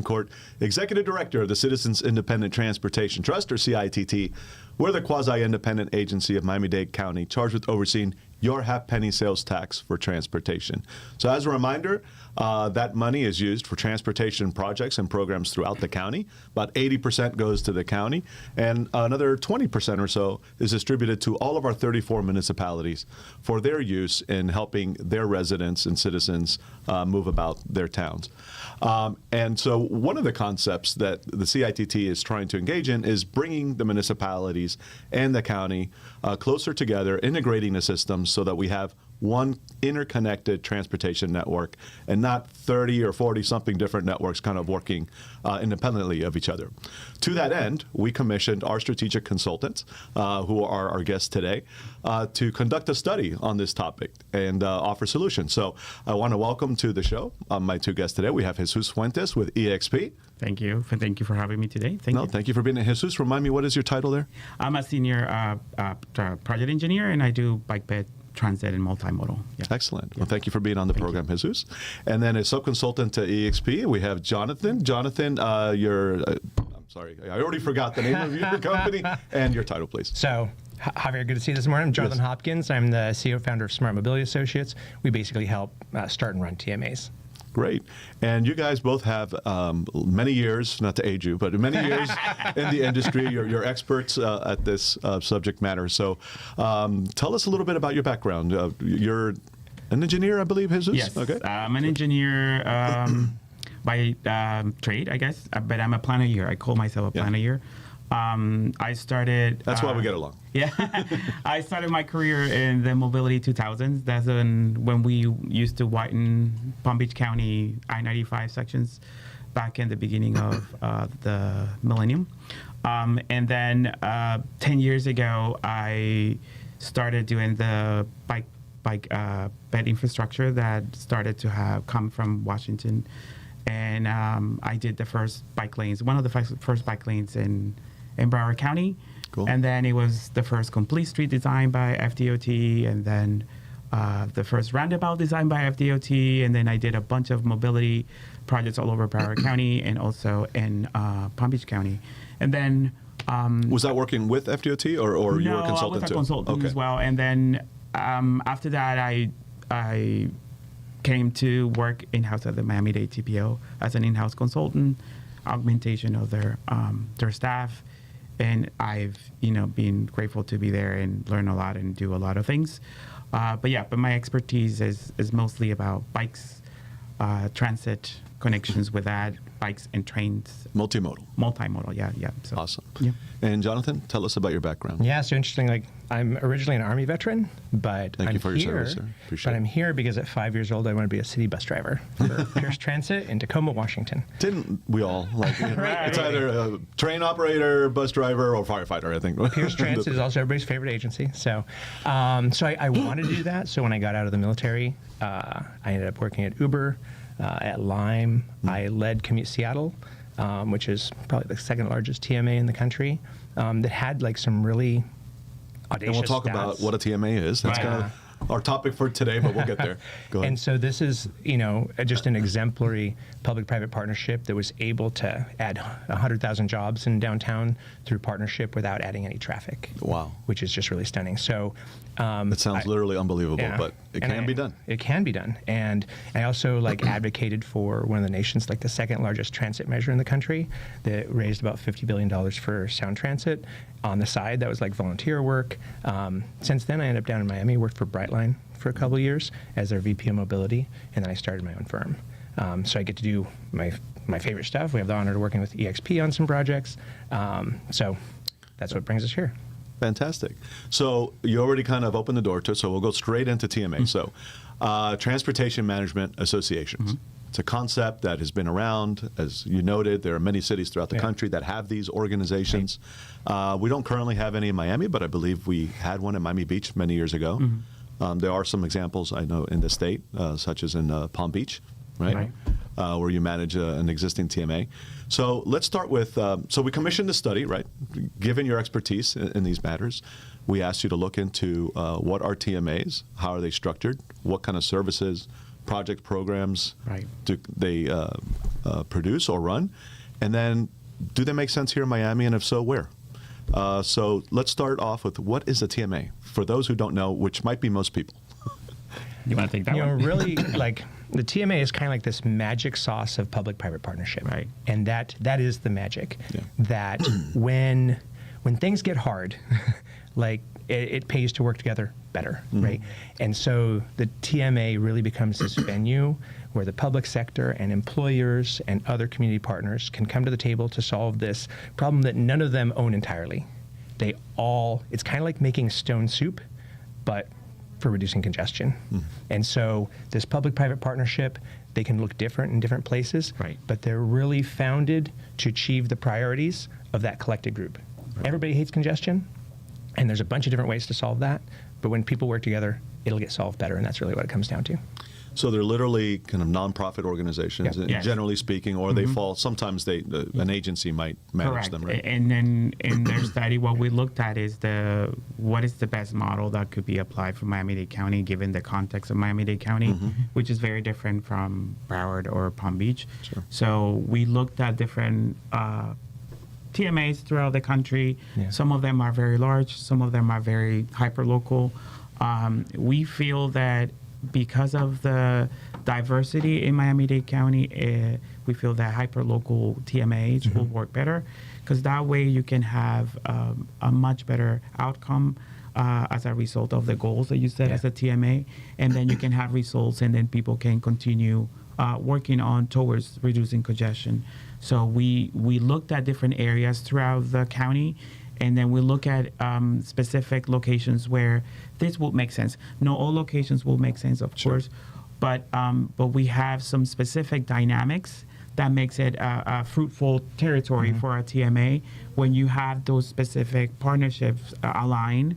Court, Executive Director of the Citizens Independent Transportation Trust, or CITT. We're the quasi-independent agency of Miami-Dade County charged with overseeing your half-penny sales tax for transportation. So as a reminder, that money is used for transportation projects and programs throughout the county. About 80% goes to the county, and another 20% or so is distributed to all of our 34 municipalities for their use in helping their residents and citizens move about their towns. And so one of the concepts that the CITT is trying to engage in is bringing the municipalities and the county closer together, integrating the systems so that we have one interconnected transportation network and not 30 or 40 something different networks kind of working independently of each other. To that end, we commissioned our strategic consultants, who are our guests today, to conduct a study on this topic and offer solutions. So I want to welcome to the show my two guests today. We have Jesus Fuentes with EXP. Thank you for having me today. Thank you for being here. Jesus, remind me, what is your title there? I'm a senior project engineer, and I do bike bed, transit, and multimodal. Yeah. Excellent. Well, thank you for being on the program, Jesus. And then as sub-consultant to EXP, we have Jonathan. Jonathan, I'm sorry, I already forgot the name of your company and your title, please. So, Javier, good to see you this morning. I'm Jonathan Hopkins. I'm the CEO founder of Smart Mobility Associates. We basically help start and run TMAs. Great. And you guys both have many years, not to age you, but many years in the industry. You're experts at this subject matter. So tell us a little bit about your background. You're an engineer, I believe, Jesus? Yes. Okay. I'm an engineer by trade, I guess, but I'm a planner. I call myself a planner. I started... That's why we get along. Yeah. I started my career in the Mobility 2000s. That's when we used to widen Palm Beach County I-95 sections back in the beginning of the millennium. And then 10 years ago, I started doing the bike bed infrastructure that started to come from Washington. And I did the first bike lanes, one of the first bike lanes in Broward County. Cool. And then it was the first complete street designed by FDOT, and then the first roundabout designed by FDOT, and then I did a bunch of mobility projects all over Broward County and also in Palm Beach County. And then... was that working with FDOT or you were a consultant too? No, I was a consultant as well. And then after that, I came to work in-house at the Miami-Dade TPO as an in-house consultant, augmentation of their staff. And I've, been grateful to be there and learn a lot and do a lot of things. But my expertise is mostly about bikes, transit, connections with that, bikes and trains. Multimodal, yeah. So, awesome. Yeah. And Jonathan, tell us about your background. Yeah, so interesting. I'm originally an Army veteran, but Thank you for your service, sir. Appreciate it. I'm here because at 5 years old, I wanted to be a city bus driver for Pierce Transit in Tacoma, Washington. Didn't we all? Right. It's either a train operator, bus driver, or firefighter, I think. Pierce Transit is also everybody's favorite agency. So I wanted to do that. So when I got out of the military, I ended up working at Uber, at Lime. I led Commute Seattle, which is probably the second largest TMA in the country, that had some really audacious And we'll talk stats. about what a TMA is. That's kind of our topic for today, but we'll get there. Go ahead. And so this is, just an exemplary public-private partnership that was able to add 100,000 jobs in downtown through partnership without adding any traffic. Wow. Which is just really stunning. So it sounds literally unbelievable, but it can be done. It can be done. And I also advocated for one of the nation's the second largest transit measure in the country that raised about $50 billion for sound transit. On the side, that was volunteer work. Since then, I ended up down in Miami, worked for Brightline for a couple of years as their VP of mobility, and then I started my own firm. So I get to do my favorite stuff. We have the honor of working with EXP on some projects. So that's what brings us here. Fantastic. So you already kind of opened the door to it, so we'll go straight into TMA. So Transportation Management Associations. It's a concept that has been around. As you noted, there are many cities throughout the country that have these organizations. We don't currently have any in Miami, but I believe we had one in Miami Beach many years ago. There are some examples I know in the state, such as in Palm Beach, right? Where you manage an existing TMA. So let's start with, so we commissioned the study, right? Given your expertise in these matters, we asked you to look into what are TMAs, how are they structured, what kind of services, project programs do they produce or run? And then, do they make sense here in Miami, and if so, where? So let's start off with, what is a TMA? For those who don't know, which might be most people. You want to take that You one? know, really, like, the TMA is kind of like this magic sauce of public-private partnership. Right. And that is the magic. Yeah. That when things get hard, like, it pays to work together better, right? And so the TMA really becomes this venue where the public sector and employers and other community partners can come to the table to solve this problem that none of them own entirely. It's kind of like making stone soup, but for reducing congestion. And so this public-private partnership, they can look different in different places, Right. but they're really founded to achieve the priorities of that collected group. Everybody hates congestion, and there's a bunch of different ways to solve that, but when people work together, it'll get solved better, and that's really what it comes down to. So they're literally kind of nonprofit organizations, Yeah. Yes. generally speaking, or they fall. Sometimes an agency might manage Correct. them, right? And then in their study, what we looked at is what is the best model that could be applied for Miami-Dade County, given the context of Miami-Dade County, which is very different from Broward or Palm Beach. Sure. So we looked at different TMAs throughout the country. Yeah. Some of them are very large. Some of them are very hyper-local. We feel that because of the diversity in Miami-Dade County, we feel that hyper-local TMAs will work better, because that way you can have a much better outcome as a result of the goals that you set as a TMA, and then you can have results, and then people can continue working on towards reducing congestion. So we looked at different areas throughout the county, and then we look at specific locations where this will make sense. No, all locations will make sense, of course, but we have some specific dynamics that makes it a fruitful territory for a TMA when you have those specific partnerships aligned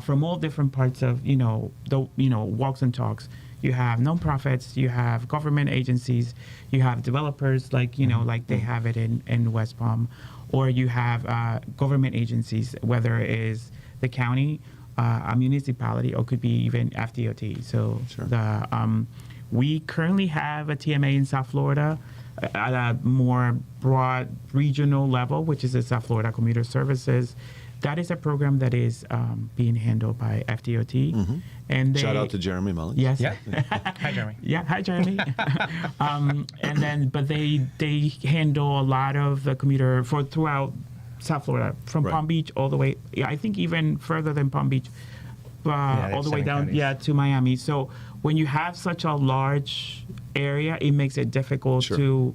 from all different parts of walks and talks. You have nonprofits, you have government agencies, you have developers like they have it in West Palm, or you have government agencies, whether it is the county, a municipality, or could be even FDOT. So we currently have a TMA in South Florida at a more broad regional level, which is the South Florida Commuter Services. That is a program that is being handled by FDOT. And Shout out to Jeremy Mullins. Yes. Yeah. Hi, Jeremy. Yeah, hi Jeremy. But they handle a lot of the commuter throughout South Florida, from Right. Palm Beach all the way. Yeah, I think even further than Palm Beach, they all have the way 7 down, counties. to Miami. So when you have such a large area, it makes it difficult Sure. to.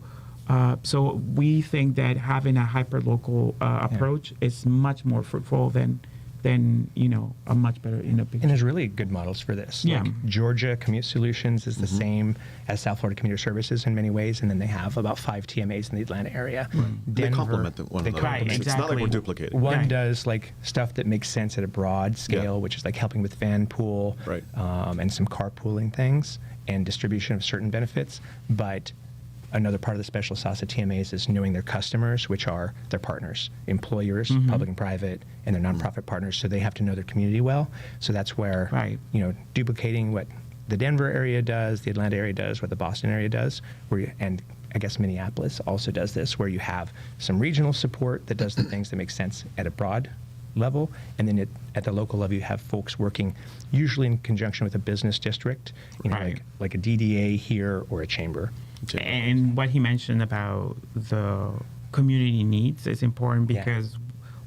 So we think that having a hyper-local approach is much more fruitful than a much better And picture. there's really good models for this. Yeah. Like Georgia Commute Solutions is the same as South Florida Commuter Services in many ways, and then they have about 5 TMAs in the Atlanta area. They complement one they another. complement. It's not like Exactly. we're duplicating. One Right. does like stuff that makes sense at a broad scale, which is like helping with van pool, Right. and some carpooling things and distribution of certain benefits. But another part of the special sauce of TMAs is knowing their customers, which are their partners, employers, public and private, and their nonprofit partners. So they have to know their community well. So that's where, Right. duplicating what the Denver area does, the Atlanta area does, what the Boston area does, and I guess Minneapolis also does this, where you have some regional support that does the things that make sense at a broad level, and then at the local level you have folks working usually in conjunction with a business district, Right. like a DDA here or a chamber. And what he mentioned about the community needs is important, Yeah. because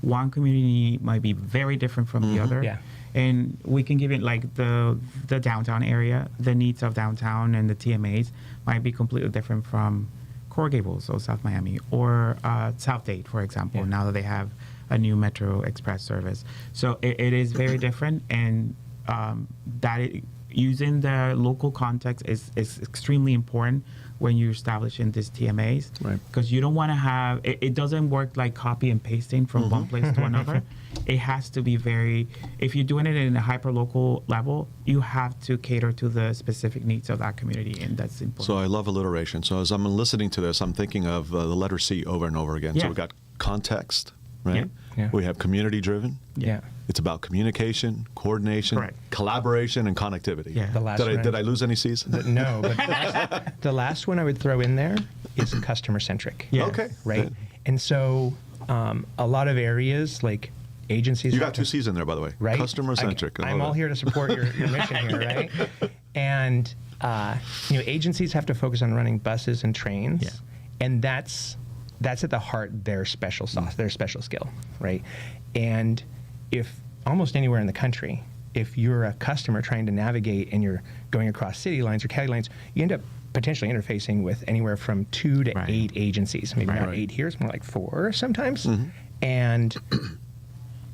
one community might be very different from the other. Yeah. And we can give it like the downtown area, the needs of downtown and the TMAs might be completely different from Coral Gables or South Miami or South Dade, for example, Yeah. now that they have a new Metro Express service. So it is very different, and using the local context is extremely important when you're establishing these TMAs, Right. because you don't want to have it doesn't work like copy and pasting from one place to another. It has to be if you're doing it in a hyper local level, you have to cater to the specific needs of that community, and that's important. So I love alliteration. So as I'm listening to this, I'm thinking of the letter C over and over again. So Yeah. we got context, right? Yeah. We have community driven. Yeah. It's about communication, coordination, Correct. collaboration, and connectivity. Yeah. The last Did one I lose any C's? No, but the last one I would throw in there is customer centric. Yeah. Okay. Right. And so a lot of areas like agencies. You have got to- two C's in there, by the way. right? Customer centric. I'm all here to support your mission here, right? And agencies have to focus on running buses and trains, Yeah. and that's at the heart their special sauce, their special skill, right? And if almost anywhere in the country, if you're a customer trying to navigate and you're going across city lines or county lines, you end up potentially interfacing with anywhere from 2 to Right. 8 agencies. Maybe not Right. 8 here, it's more like 4 sometimes. And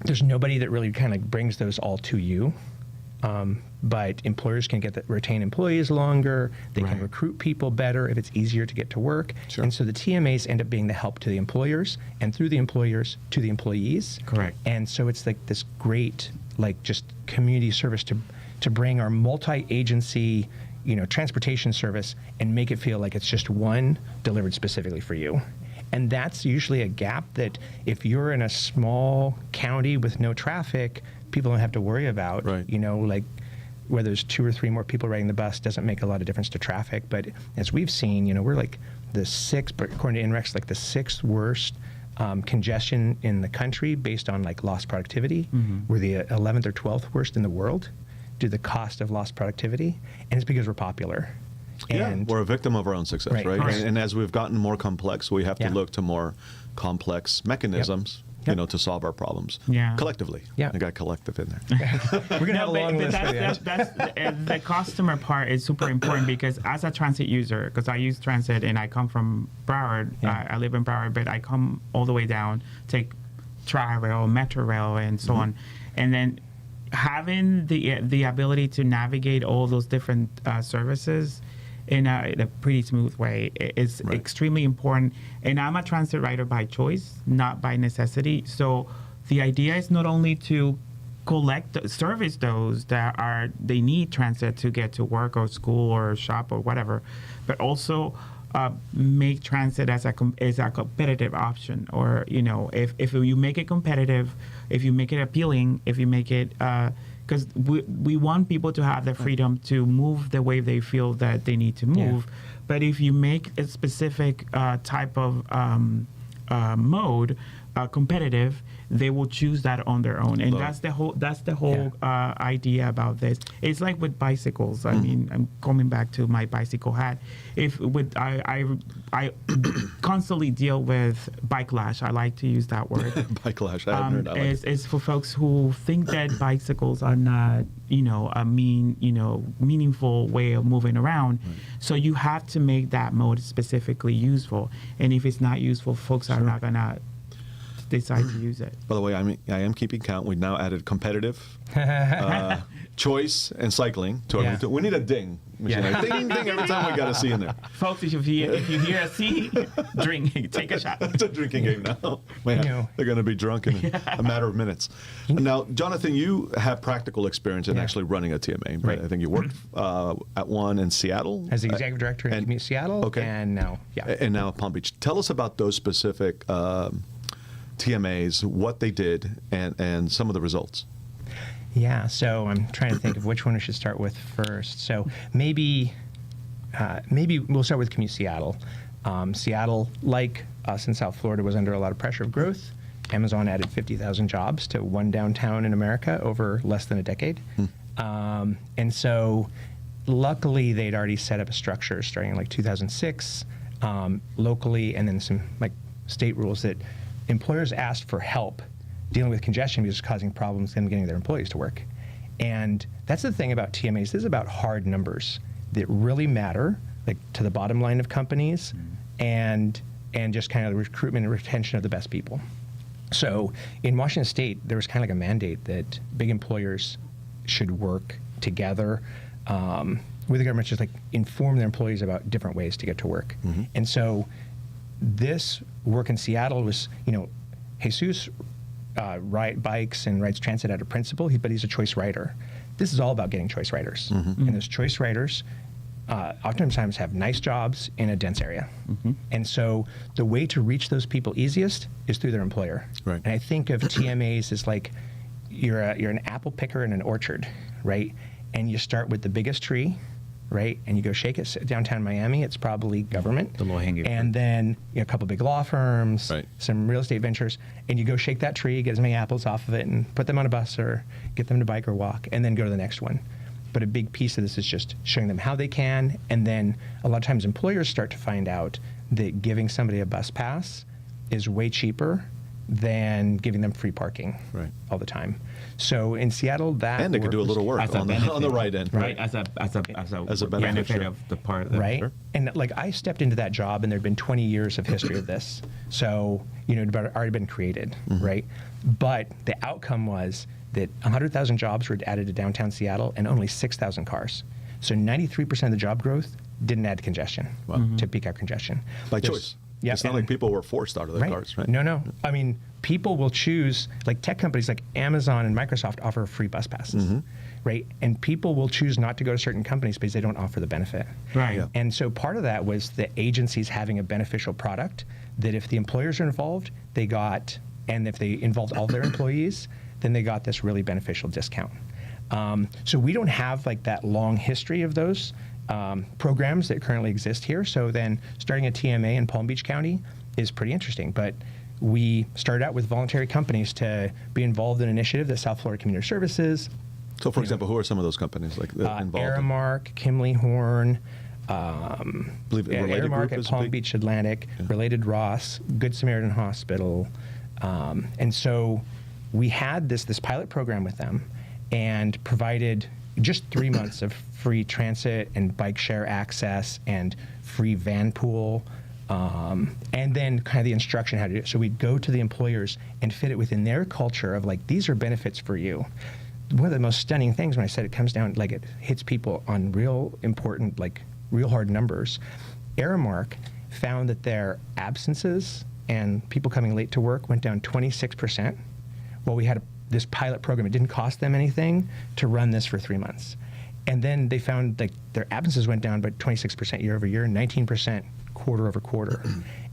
there's nobody that really kind of brings those all to you. But employers can retain employees longer. They can Right. recruit people better if it's easier to get to work. Sure. And so the TMAs end up being the help to the employers, and through the employers to the employees. Correct. And so it's like this great, like just community service to bring our multi-agency, transportation service and make it feel like it's just one delivered specifically for you. And that's usually a gap that if you're in a small county with no traffic, people don't have to worry about. Right. Like where there's 2 or 3 more people riding the bus doesn't make a lot of difference to traffic. But as we've seen, we're like the 6th, but according to INREX, like the 6th worst congestion in the country based on like lost productivity. We're the 11th or 12th worst in the world due to the cost of lost productivity. And it's because we're popular. Yeah, And we're a victim of our own success, Right. right? Correct. And as we've gotten more complex, we have to Yeah. look to more complex mechanisms, Yep. to solve our problems Yeah. collectively. Yeah. I got collective in there. we're going to have a long list for you. That's the customer part is super important because as a transit user, because I use transit and I come from Broward, Yeah. I live in Broward, but I come all the way down, take Tri-Rail, Metro Rail, and so on, and then having the ability to navigate all those different services in a pretty smooth way is Right. extremely important. And I'm a transit rider by choice, not by necessity. So the idea is not only to service those that they need transit to get to work or school or shop or whatever, but also make transit as a competitive option. Or if you make it competitive, if you make it appealing, if you make it because we want people to have the freedom to move the way they feel that they need to move. Yeah. But if you make a specific type of mode competitive, they will choose that on their own, and Love. that's the whole idea about this. It's like with bicycles. I mean, I'm coming back to my bicycle hat. I constantly deal with bike lash. I like to use that word. Backlash. I haven't heard that. It's for folks who think that bicycles are not, a meaningful way of moving around. So you have to make that mode specifically useful. And if it's not useful, folks are not gonna decide to use it. By the way, I am keeping count. We've now added competitive, choice, and cycling. Yeah. We need a ding. Machine. Yeah. Like, ding, ding, every time we got a C in there. Folks, if you hear a C, drink, take a shot. It's a drinking game now. Man, they're going to be drunk in a matter of minutes. Now, Jonathan, you have practical experience in Yeah. actually running a TMA. Right. I think you worked at one in Seattle. As the executive director in and- Commute Seattle, okay. and now, And now Palm Beach. Tell us about those specific TMAs, what they did, and some of the results. Yeah, so I'm trying to think of which one we should start with first. So maybe we'll start with Commute Seattle. Seattle, like us in South Florida, was under a lot of pressure of growth. Amazon added 50,000 jobs to one downtown in America over less than a decade. And so luckily they'd already set up a structure starting in like 2006 locally, and then some like state rules that employers asked for help dealing with congestion because it's causing problems them getting their employees to work. And that's the thing about TMAs. This is about hard numbers that really matter, like to the bottom line of companies, and just kind of the recruitment and retention of the best people. So in Washington State, there was kind of like a mandate that big employers should work together with the government, just like inform their employees about different ways to get to work. And so this work in Seattle was, Jesus ride bikes and rides transit out of principle, but he's a choice rider. This is all about getting choice riders. And those choice riders oftentimes have nice jobs in a dense area. And so the way to reach those people easiest is through their employer. Right. And I think of TMAs as like, you're an apple picker in an orchard, right? And you start with the biggest tree, right? And you go shake it. Downtown Miami, it's probably government. The low-hanging fruit. And then a couple big law firms, Right. some real estate ventures, and you go shake that tree, get as many apples off of it, and put them on a bus or get them to bike or walk, and then go to the next one. But a big piece of this is just showing them how they can, and then a lot of times employers start to find out that giving somebody a bus pass is way cheaper than giving them free parking Right. all the time. So in Seattle, that And they could do a works. little work As a on the benefit, right end. right? As a As a benefit, benefit sure. of the part. Right. Sure. And like I stepped into that job and there'd been 20 years of history of this. So, it had already been created, right? But the outcome was that 100,000 jobs were added to downtown Seattle and only 6,000 cars. So 93% of the job growth didn't add congestion, to peak hour congestion. By There's- choice. Yeah. It's not and- like people were forced out of their cars, right? No. I mean, people will choose, like tech companies like Amazon and Microsoft offer free bus passes, right? And people will choose not to go to certain companies because they don't offer the benefit. Right. Yeah. And so part of that was the agencies having a beneficial product that if the employers are involved, they got, and if they involved all their employees, then they got this really beneficial discount. So we don't have like that long history of those programs that currently exist here. So then starting a TMA in Palm Beach County is pretty interesting. But we started out with voluntary companies to be involved in an initiative that South Florida Community Services, So, for example, who are some of those companies like that involved? Aramark, Kimley Horn, believe Related Aramark Group at is Palm big? Beach Atlantic, Related Ross, Good Samaritan Hospital. And so we had this pilot program with them and provided just 3 months of free transit and bike share access and free van pool. And then kind of the instruction how to do it. So we'd go to the employers and fit it within their culture of like, these are benefits for you. One of the most stunning things when I said it comes down, like it hits people on real important, like real hard numbers. Aramark found that their absences and people coming late to work went down 26%. Well, we had this pilot program. It didn't cost them anything to run this for 3 months. And then they found like their absences went down by 26% year over year, 19% quarter over quarter.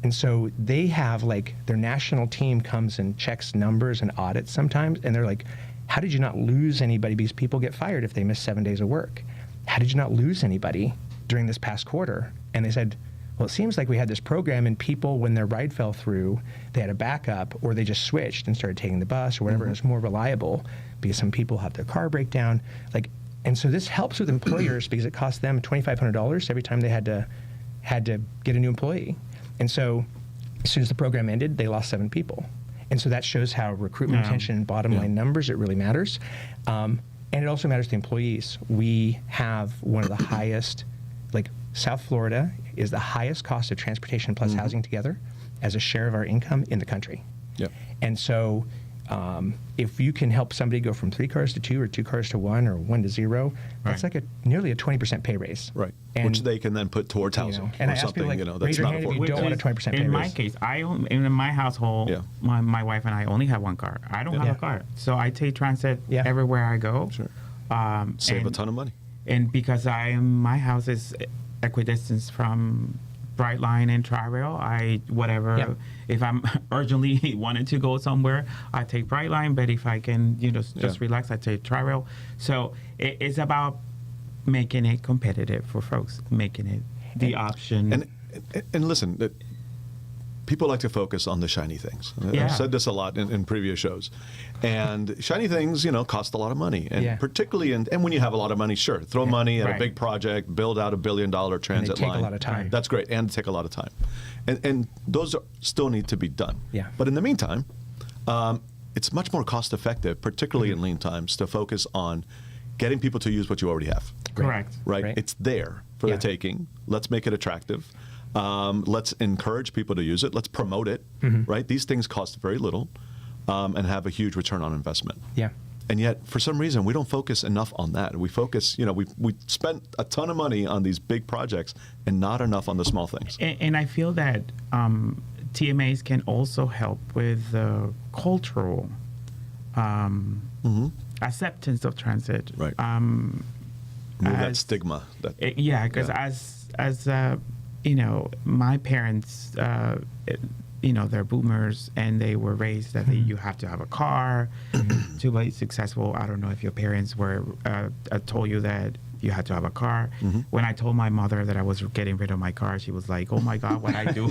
And so they have like their national team comes and checks numbers and audits sometimes. And they're like, how did you not lose anybody? Because people get fired if they miss 7 days of work. How did you not lose anybody during this past quarter? And they said, well, it seems like we had this program and people, when their ride fell through, they had a backup or they just switched and started taking the bus or whatever. And it was more reliable because some people have their car break down. Like, and so this helps with employers because it cost them $2,500 every time they had to get a new employee. And so as soon as the program ended, they lost 7 people. And so that shows how recruitment retention and bottom line numbers, it really matters. And it also matters to employees. We have one of the highest, like South Florida is the highest cost of transportation plus housing together as a share of our income in the country. Yep. And so if you can help somebody go from 3 cars to 2 or 2 cars to 1 or 1 to 0, that's Right. like nearly a 20% pay raise. Right. And, Which they can then put towards housing and or I ask something, people, like, that's raise your not hand if you affordable. don't want a 20% pay in my raise. case, in my household, Yeah. my wife and I only have 1 car. I don't have Yeah. a car, so I take transit Yeah. everywhere I go. Sure. Um, Save a and- ton of money. And because my house is equidistant from Brightline and Tri-Rail, Yeah. if I'm urgently wanted to go somewhere, I take Brightline. But if I can, just Yeah. relax, I take Tri-Rail. So it's about making it competitive for folks, making it the option. And listen, people like to focus on the shiny things. Yeah. I've said this a lot in previous shows. And shiny things, cost a lot of money. And Yeah. particularly, and when you have a lot of money, sure, throw money at a Right. big project, build out $1 billion transit take a line. lot of time. That's great, and take a lot of time. And those still need to be done. Yeah. But in the meantime, it's much more cost effective, particularly in lean times, to focus on getting people to use what you already have. Correct. Right? Right. It's there for Yeah. the taking. Let's make it attractive. Let's encourage people to use it. Let's promote it. Right? These things cost very little and have a huge return on investment. Yeah. And yet, for some reason, we don't focus enough on that. We focus, we spent a ton of money on these big projects and not enough on the small things. And I feel that TMAs can also help with the cultural acceptance of transit. Right. Move that as- stigma. Yeah, because as my parents, they're boomers and they were raised that you have to have a car. to be successful, I don't know if your parents were told you that you had to have a car. When I told my mother that I was getting rid of my car, she was like, "Oh my God, what I do?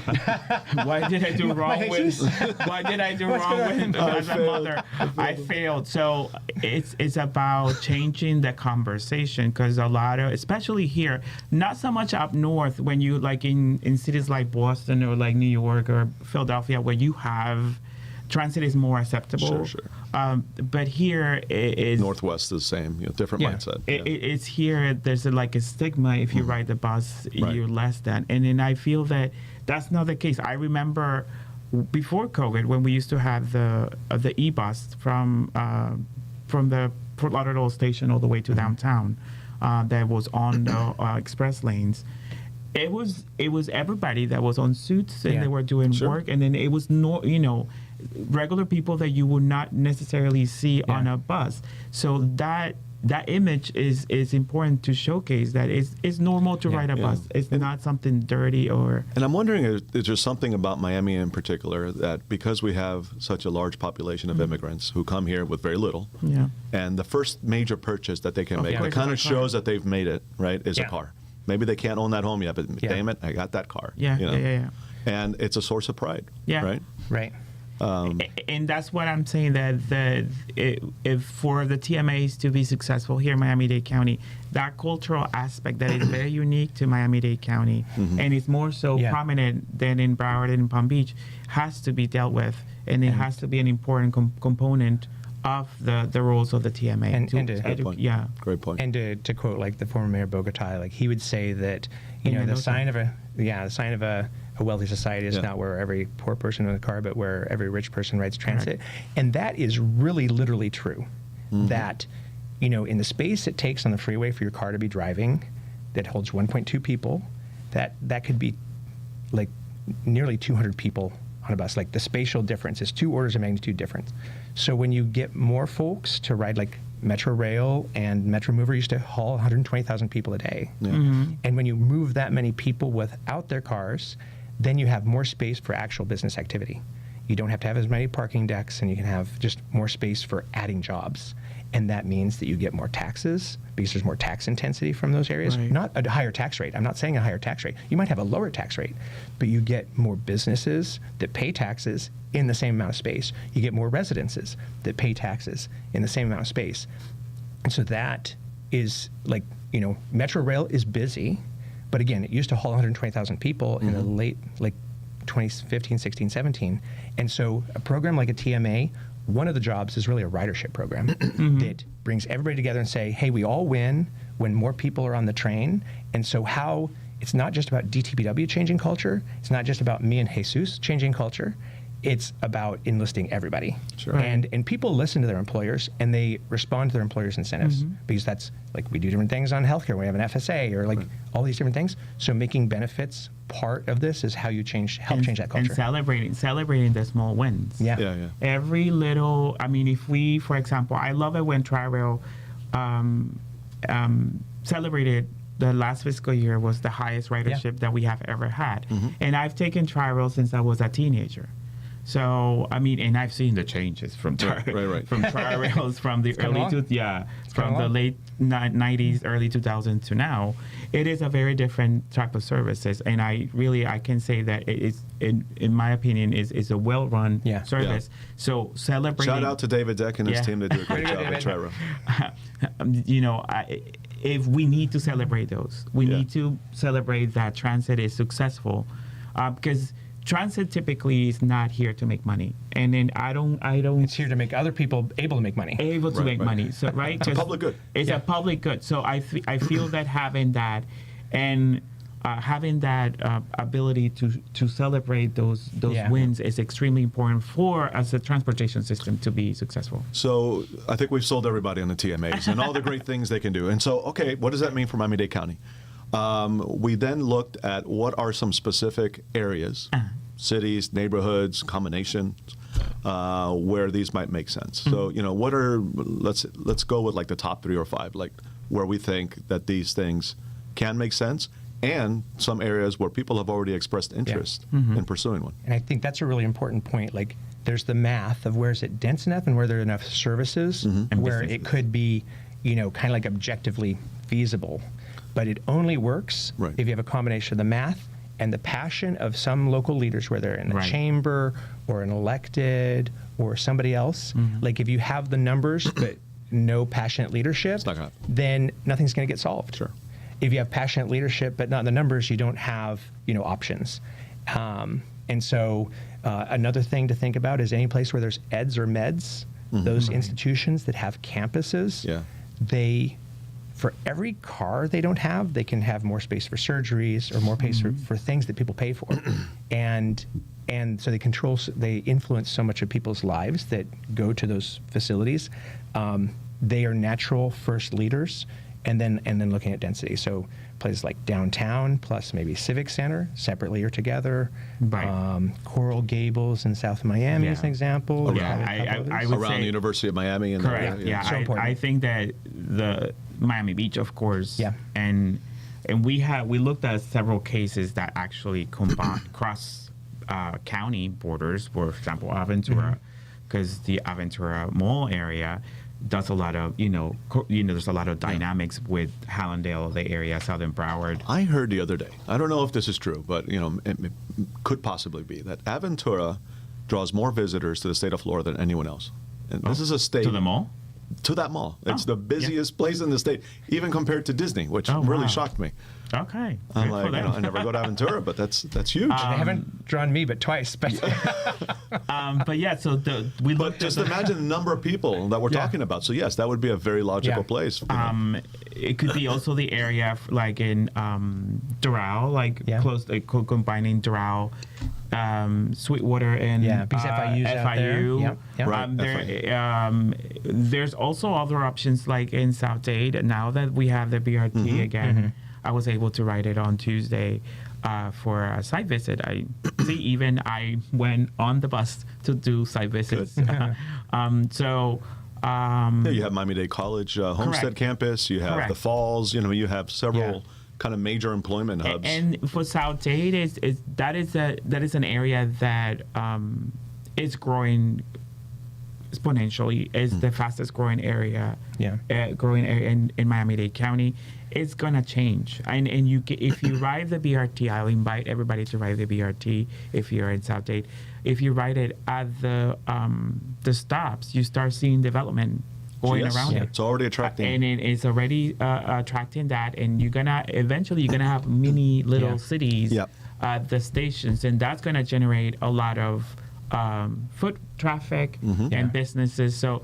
What did I do wrong with? What did I do wrong with as a mother? I failed." So it's about changing the conversation, because a lot of, especially here, not so much up north, when you like in cities like Boston or like New York or Philadelphia, where you have transit is more acceptable. Sure. But here it's Northwest is the same, different mindset. It's here. There's like a stigma. If you ride the bus, Right. you're less than. And then I feel that that's not the case. I remember before COVID, when we used to have the e-bus from the Fort Lauderdale station all the way to downtown, that was on the express lanes. It was everybody that was on suits and they were doing work, and then it was regular people that you would not necessarily see on a bus. So that image is important to showcase that it's normal to ride a bus. It's not something dirty or. And I'm wondering, is there something about Miami in particular that, because we have such a large population of immigrants who come here with very little, and the first major purchase that they can make, that kind of shows that they've made it, right, is a car. Maybe they can't own that home yet, but damn it, I got that car. Yeah. And it's a source of pride. Yeah. Right. And that's what I'm saying, that if for the TMAs to be successful here in Miami-Dade County, that cultural aspect that is very unique to Miami-Dade County, and it's more so prominent than in Broward and Palm Beach, has to be dealt with, and it has to be an important component of the roles of the TMA. Great point. And to quote like the former mayor of Bogota, like he would say that the sign of a wealthy society is not where every poor person owns a car, but where every rich person rides transit. And that is really literally true. That in the space it takes on the freeway for your car to be driving, that holds 1.2 people, that could be like nearly 200 people on a bus. Like the spatial difference is 2 orders of magnitude difference. So when you get more folks to ride, like Metro Rail and Metro Mover used to haul 120,000 people a day. And when you move that many people without their cars, then you have more space for actual business activity. You don't have to have as many parking decks, and you can have just more space for adding jobs. And that means that you get more taxes, because there's more tax intensity from those areas. Right. Not a higher tax rate. I'm not saying a higher tax rate. You might have a lower tax rate, but you get more businesses that pay taxes in the same amount of space. You get more residences that pay taxes in the same amount of space. And so that is like, Metro Rail is busy, but again, it used to haul 120,000 people in the late, 2015, 16, 17. And so a program like a TMA, one of the jobs is really a ridership program that brings everybody together and say, hey, we all win when more people are on the train. And so it's not just about DTPW changing culture. It's not just about me and Jesus changing culture. It's about enlisting everybody. Sure. And people listen to their employers, and they respond to their employers' incentives, because that's like, we do different things on healthcare. We have an FSA or all these different things. So making benefits part of this is how you help change that culture. And celebrating the small wins. Yeah. Every little, if we, for example, I love it when Tri-Rail celebrated the last fiscal year was the highest ridership that we have ever had. And I've taken Tri-Rail since I was a teenager. So, and I've seen the changes from from Tri-Rails from the the late 90s, early 2000s to now. It is a very different type of services, and I can say that it is, in my opinion, is a well-run service. So celebrating. Shout out to David Deck and his team. They do a great job at Tri-Rail. If we need to celebrate those, we need to celebrate that transit is successful, because transit typically is not here to make money, and then I don't. It's here to make other people able to make money. Money. So It's a public good. It's a public good. So I feel that having that, and having that ability to celebrate those wins is extremely important for as a transportation system to be successful. So I think we've sold everybody on the TMAs and all the great things they can do. And so, okay, what does that mean for Miami-Dade County? We then looked at what are some specific areas, cities, neighborhoods, combinations, where these might make sense. So, what are, let's go with like the top 3 or 5, like where we think that these things can make sense, and some areas where people have already expressed interest in pursuing one. And I think that's a really important point. Like, there's the math of where is it dense enough and where there are enough services And where businesses. it could be, kind of like objectively feasible. But it only works Right. if you have a combination of the math and the passion of some local leaders, whether in a Right. chamber or an elected or somebody else. Like if you have the numbers but no passionate leadership, not gonna happen. then nothing's going to get solved. Sure. If you have passionate leadership but not the numbers, you don't have options. And so another thing to think about is any place where there's eds or meds, those institutions that have campuses, Yeah. they, for every car they don't have, they can have more space for surgeries or more space for things that people pay for. and so they influence so much of people's lives that go to those facilities. They are natural first leaders, and then looking at density. So places like downtown plus maybe Civic Center, separately or together. Right. Coral Gables in South Miami is an Yeah. example. Yeah, Probably a couple I others. would Around say- the University of Miami. And Correct. Yeah, So I important. think that the Miami Beach, of course. Yeah. And we looked at several cases that actually combine cross county borders. For example, Aventura, because the Aventura Mall area does a lot of there's a lot of dynamics with Hallandale, the area, Southern Broward. I heard the other day, I don't know if this is true, but it could possibly be, that Aventura draws more visitors to the state of Florida than anyone else. And this is a state To the mall? to that mall. It's Oh, the busiest place in the state, even compared to Disney, which Oh, really wow. shocked me. Okay. I'm Good for like, them. I never go to Aventura, but that's huge. They haven't drawn me but twice. But But yeah, so we but looked just at the, imagine the number of people that we're Yeah. talking about. So yes, that would be a very logical Yeah. place. you know. it could be also the area like in Doral, like Yeah. close, like combining Doral, Sweetwater, and because FIU's out there. FIU. Yep, yep. Right, There's also other options like in South Dade. Now that we have the BRT again, I was able to ride it on Tuesday for a site visit. I went on the bus to do site visits. Yeah, you have Miami-Dade College, Homestead Correct. campus. You have Correct. the Falls. You have several Yeah. kind of major employment hubs. And for South Dade, that is an area that is growing exponentially. It's the fastest growing area. Yeah. Growing area in Miami-Dade County. It's gonna change, and if you ride the BRT, I'll invite everybody to ride the BRT if you're in South Dade. If you ride it at the stops, you start seeing development going Yes, around it. it's already attracting. And it's already attracting that, and you're gonna have many little Yeah. cities Yep. at the stations, and that's gonna generate a lot of foot traffic and businesses. So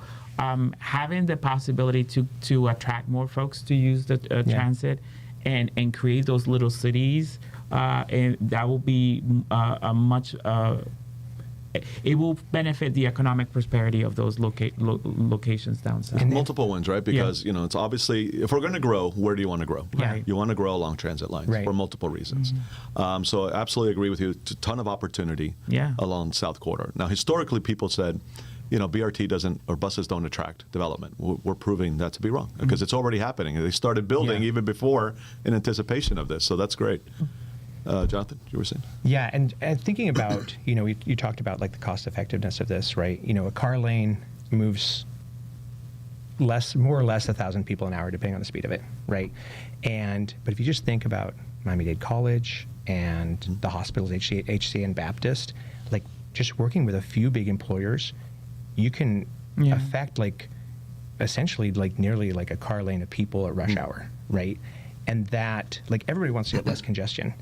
having the possibility to attract more folks to use the transit and create those little cities, and that will be a much. It will benefit the economic prosperity of those locations down south. Multiple ones, right? Because it's obviously, if we're going to grow, where do you want to grow? Right. You want to grow along transit lines Right. for multiple reasons. So I absolutely agree with you. It's a ton of opportunity Yeah. along South Corridor. Now, historically, people said, BRT doesn't, or buses don't attract development. We're proving that to be wrong because it's already happening. They started building Yeah. even before in anticipation of this. So that's great. Jonathan, you were saying? Yeah, and thinking about, you talked about like the cost effectiveness of this, right? A car lane moves more or less 1,000 people an hour, depending on the speed of it, right? But if you just think about Miami-Dade College and the hospitals, HCA and Baptist, like just working with a few big employers, you can affect essentially nearly like a car lane of people at rush hour, right? And that, everybody wants to get less congestion.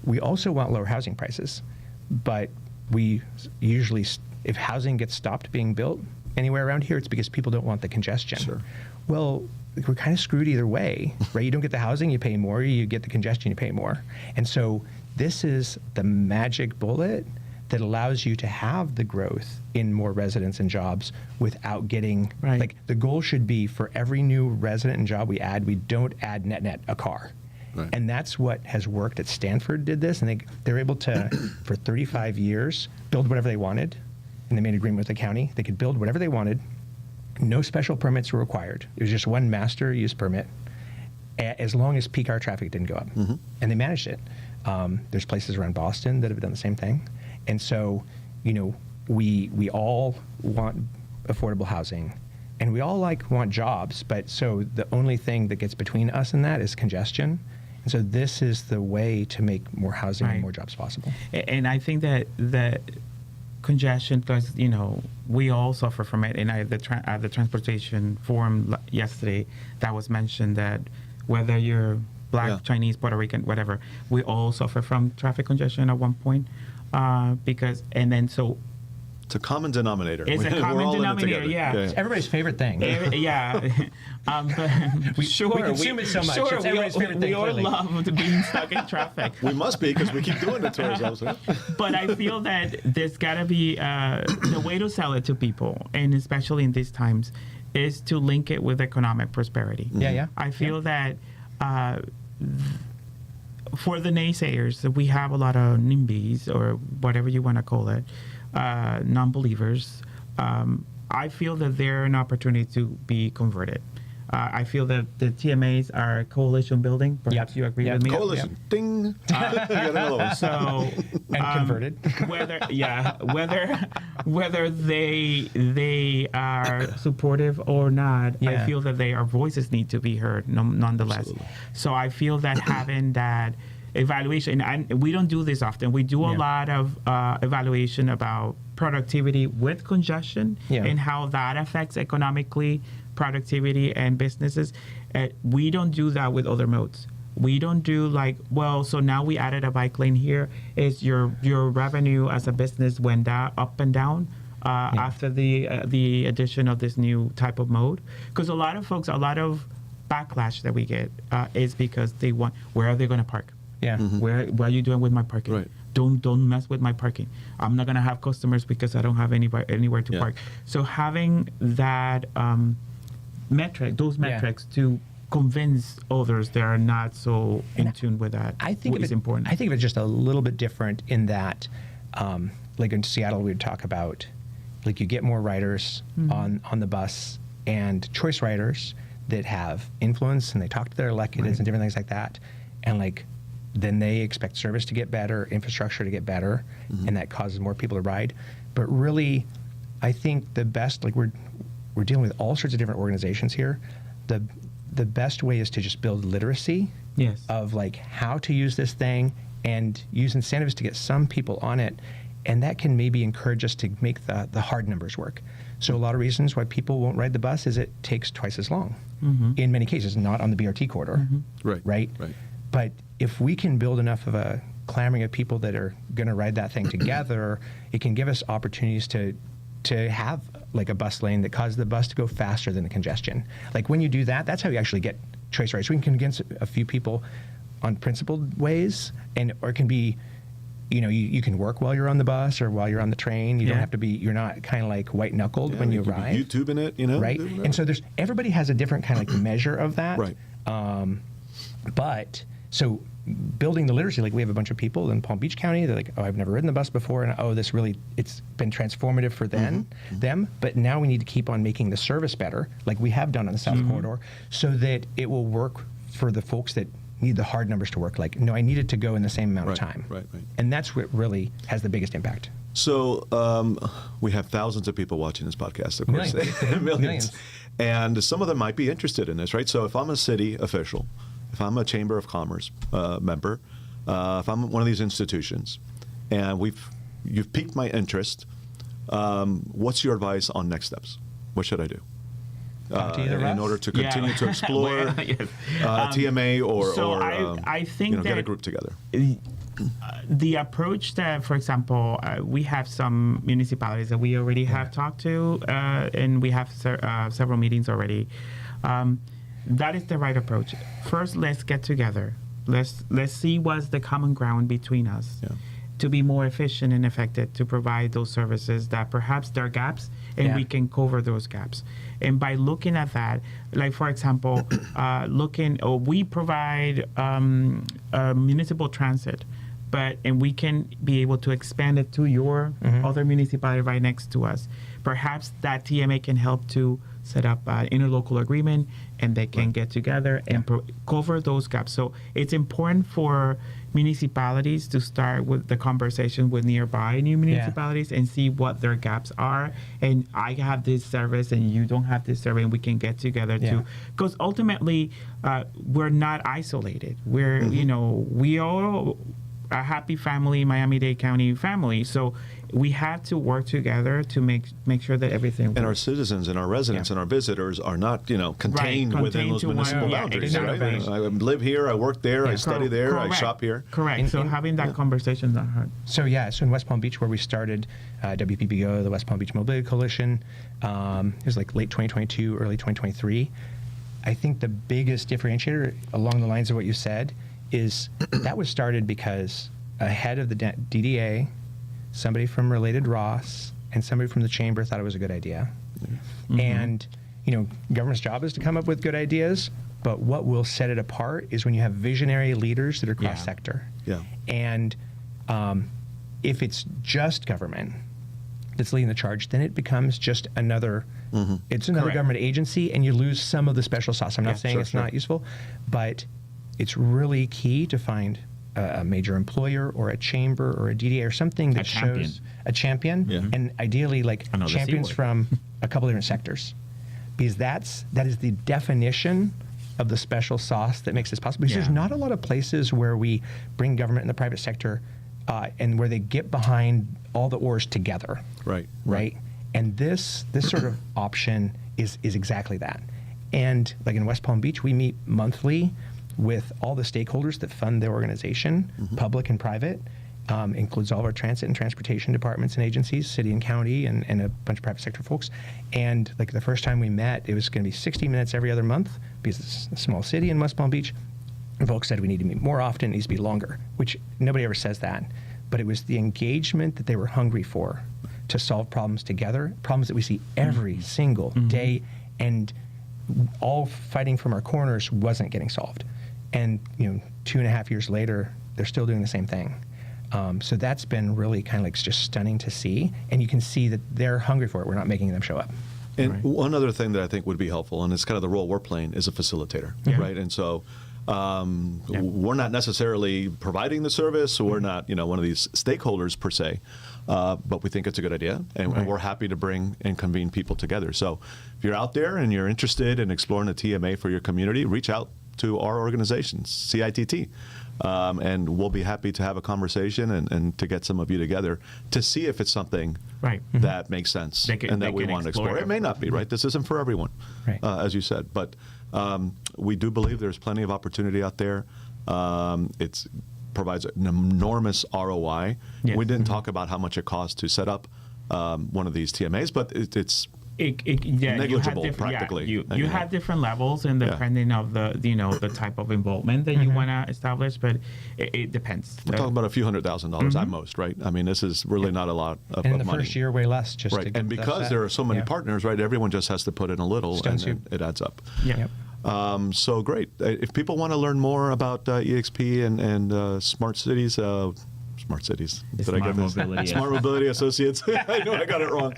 We also want lower housing prices, but we usually, if housing gets stopped being built anywhere around here, it's because people don't want the congestion. Sure. Well, we're kind of screwed either way, right? You don't get the housing, you pay more. You get the congestion, you pay more. And so this is the magic bullet that allows you to have the growth in more residents and jobs without getting, Right. the goal should be for every new resident and job we add, we don't add net a car. Right. And that's what has worked at Stanford did this, and they're able to, for 35 years, build whatever they wanted, and they made an agreement with the county. They could build whatever they wanted. No special permits were required. It was just one master use permit, as long as peak hour traffic didn't go up. And they managed it. There's places around Boston that have done the same thing. And so, we all want affordable housing, and we all want jobs, but so the only thing that gets between us and that is congestion. And so this is the way to make more housing and more jobs possible. And I think that congestion, because we all suffer from it. And at the transportation forum yesterday, that was mentioned that whether you're Black, Chinese, Puerto Rican, whatever, we all suffer from traffic congestion at one point. It's a common denominator. It's a common denominator, yeah. It's everybody's favorite thing. Yeah. We consume it so much. Sure, it's everybody's favorite thing. We all clearly. love being stuck in traffic. We must be, because we keep doing it to ourselves. Right? But I feel that there's got to be the way to sell it to people, and especially in these times, is to link it with economic prosperity. Yeah. I feel that for the naysayers, we have a lot of NIMBYs, or whatever you want to call it, non-believers. I feel that they're an opportunity to be converted. I feel that the TMAs are coalition building. Perhaps you agree with me. Coalition. Ding. Got another one. So And converted. whether they are supportive or not, I feel that their voices need to be heard nonetheless. Absolutely. So I feel that having that evaluation, and we don't do this often. We do a lot of evaluation about productivity with congestion and how that affects economically productivity and businesses. We don't do that with other modes. We don't do so now we added a bike lane here. Is your revenue as a business went up and down after the addition of this new type of mode? Because a lot of backlash that we get is because they want, where are they going to park? Yeah. What are you doing with my parking? Right. Don't mess with my parking. I'm not gonna have customers because I don't have anywhere to park. So having that metrics to convince others that are not so in tune with that is important. I think of it just a little bit different in that, like in Seattle, we would talk about, like, you get more riders on the bus, and choice riders that have influence and they talk to their electeds and different things like that, and then they expect service to get better, infrastructure to get better, and that causes more people to ride. But really, I think the best, we're dealing with all sorts of different organizations here. The best way is to just build literacy of how to use this thing and use incentives to get some people on it. And that can maybe encourage us to make the hard numbers work. So a lot of reasons why people won't ride the bus is it takes twice as long. In many cases, not on the BRT corridor. Right. But if we can build enough of a clamoring of people that are going to ride that thing together, it can give us opportunities to have a bus lane that causes the bus to go faster than the congestion. When you do that, that's how you actually get choice rights. We can convince a few people on principled ways, or it can be, you can work while you're on the bus or while you're on the train. You don't have to be, you're not kind of white knuckled when you ride. YouTubing it, Right. And so everybody has a different kind of measure of that. Right. But so building the literacy, we have a bunch of people in Palm Beach County. They're like, oh, I've never ridden the bus before, and it's been transformative for them. But now we need to keep on making the service better, like we have done on the South Corridor, so that it will work for the folks that need the hard numbers to work. I need it to go in the same amount of time. Right. And that's what really has the biggest impact. So we have thousands of people watching this podcast, of course. Millions. And some of them might be interested in this, right? So if I'm a city official, if I'm a Chamber of Commerce member, if I'm one of these institutions, and you've piqued my interest, what's your advice on next steps? What should I do in order to continue to explore TMA I think get a group together? The approach that, for example, we have some municipalities that we already have talked to, and we have several meetings already. That is the right approach. First, let's get together. Let's see what's the common ground between us to be more efficient and effective to provide those services that perhaps there are gaps, and we can cover those gaps. And by looking at that, for example, we provide municipal transit and we can be able to expand it to your other municipality right next to us. Perhaps that TMA can help to set up an interlocal agreement, and they can get together and cover those gaps. So it's important for municipalities to start with the conversation with nearby new municipalities and see what their gaps are. And I have this service and you don't have this service, and we can get together too. Because ultimately, we're not isolated. We're, we all a happy family, Miami-Dade County family. So we have to work together to make sure that everything works. And our citizens and our residents and our visitors are not, contained within those to one- municipal yeah, boundaries. exactly. Right? I live here, I work there, I study there, I shop here. Correct. So having that conversation is not hard. So in West Palm Beach, where we started WPBGO, the West Palm Beach Mobility Coalition, it was like late 2022, early 2023. I think the biggest differentiator along the lines of what you said is that was started because a head of the DDA, somebody from Related Ross, and somebody from the chamber thought it was a good idea. And, government's job is to come up with good ideas, but what will set it apart is when you have visionary leaders that are cross-sector. Yeah. And if it's just government that's leading the charge, then it becomes just another, it's another government agency, and you lose some of the special sauce. I'm not saying it's not useful, but it's really key to find a major employer or a chamber or a DDA or something that shows a champion, and ideally champions from a couple different sectors, because that is the definition of the special sauce that makes this possible. Because there's not a lot of places where we bring government and the private sector and where they get behind all the oars together. Right. And this sort of option is exactly that. And like in West Palm Beach, we meet monthly with all the stakeholders that fund the organization, public and private, includes all of our transit and transportation departments and agencies, city and county, and a bunch of private sector folks. And like the first time we met, it was going to be 60 minutes every other month because it's a small city in West Palm Beach. And folks said we need to meet more often, it needs to be longer, which nobody ever says that. But it was the engagement that they were hungry for to solve problems together, problems that we see every single day, and all fighting from our corners wasn't getting solved. And 2.5 years later, they're still doing the same thing. So that's been really kind of like just stunning to see. And you can see that they're hungry for it. We're not making them show up. And one other thing that I think would be helpful, and it's kind of the role we're playing, is a facilitator, right? And so we're not necessarily providing the service, or we're not, one of these stakeholders per se, but we think it's a good idea, and we're happy to bring and convene people together. So if you're out there and you're interested in exploring a TMA for your community, reach out to our organization, CITT, and we'll be happy to have a conversation and to get some of you together to see if it's something that makes sense and that we want to explore. It may not be, right? This isn't for everyone, as you said, but we do believe there's plenty of opportunity out there. It provides an enormous ROI. We didn't talk about how much it costs to set up one of these TMAs, but it's negligible practically. You have different levels, and depending of the type of involvement that you want to establish, but it depends. We're talking about a few $100,000 at most, right? I mean, this is really not a lot of money. And in the first year, way less. Just to get and because there are so many partners, right? Everyone just has to put in a little, and it adds up. So great. If people want to learn more about EXP and smart cities. Smart Cities. Did I get this? Smart Mobility Associates. I know I got it wrong.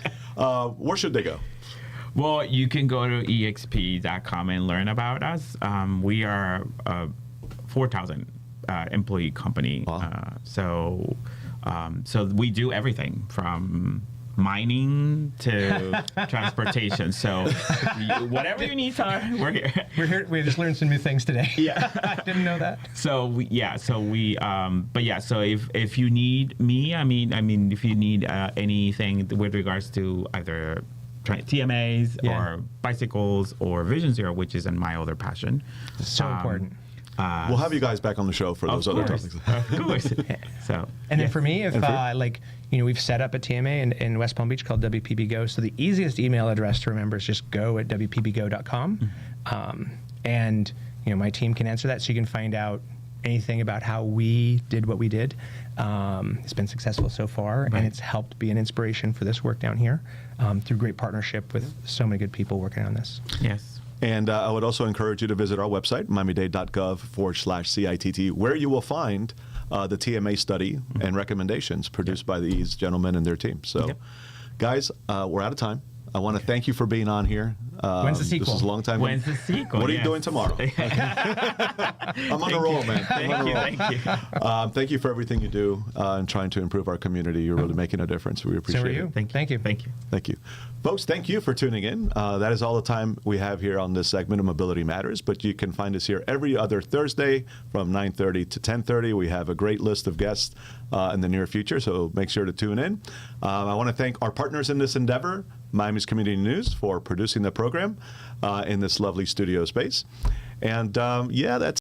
Where should they go? Well, you can go to exp.com and learn about us. We are a 4,000 employee company. Wow. So we do everything from mining to transportation. So whatever you need, we're here. We're here. We just learned some new things today. I didn't know that. So if you need me, I mean, if you need anything with regards to either TMAs or bicycles or Vision Zero, which is in my other passion. So important. We'll have you guys back on the show for those other topics. Of course. Then for me, if we've set up a TMA in West Palm Beach called WPBGO. So the easiest email address to remember is just go@wpbgo.com. And my team can answer that, so you can find out anything about how we did what we did. It's been successful so far, and it's helped be an inspiration for this work down here through great partnership with so many good people working on this. Yes. And I would also encourage you to visit our website, miamidade.gov/CITT, where you will find the TMA study and recommendations produced by these gentlemen and their team. So, Yep. guys, we're out of time. I want to thank you for being on here. When's the sequel? This is a long time. When's the sequel? What are you Yes. doing tomorrow? I'm on a roll, man. I'm on a roll. Thank you. Thank you for everything you do in trying to improve our community. You're really making a difference. We appreciate So are it. you. Thank you. Thank you. Thank you. Thank you. Folks, thank you for tuning in. That is all the time we have here on this segment of Mobility Matters, but you can find us here every other Thursday from 9:30 to 10:30. We have a great list of guests in the near future, so make sure to tune in. I want to thank our partners in this endeavor, Miami's Community News, for producing the program in this lovely studio space. And yeah, that's